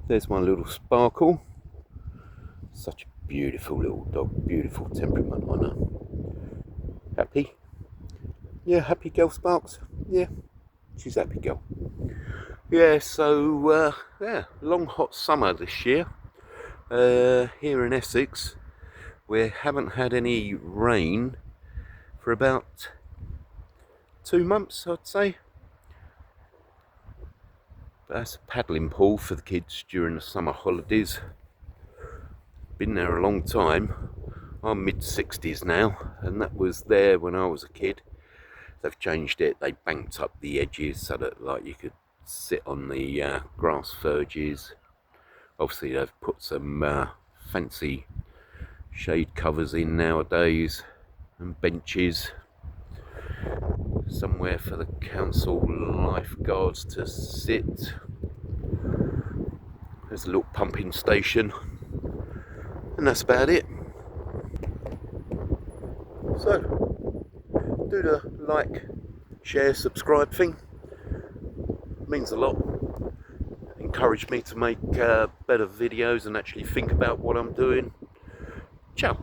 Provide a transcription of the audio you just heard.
There's my little Sparkle. Such a beautiful little dog, beautiful temperament on her. Happy? Yeah, happy girl, Sparks? Yeah, she's happy girl. Yeah, so, yeah, long hot summer this year. Here in Essex, we haven't had any rain for about 2 months, I'd say. But that's a paddling pool for the kids during the summer holidays. Been there a long time. I'm mid-60s now, and that was there when I was a kid. They've changed it. They banked up the edges so that like you could sit on the grass verges. Obviously they've put some fancy shade covers in nowadays, and benches, somewhere for the council lifeguards to sit. There's a little pumping station, and that's about it. So, do the like, share, subscribe thing. It means a lot. Encourage me to make better videos and actually think about what I'm doing. Ciao.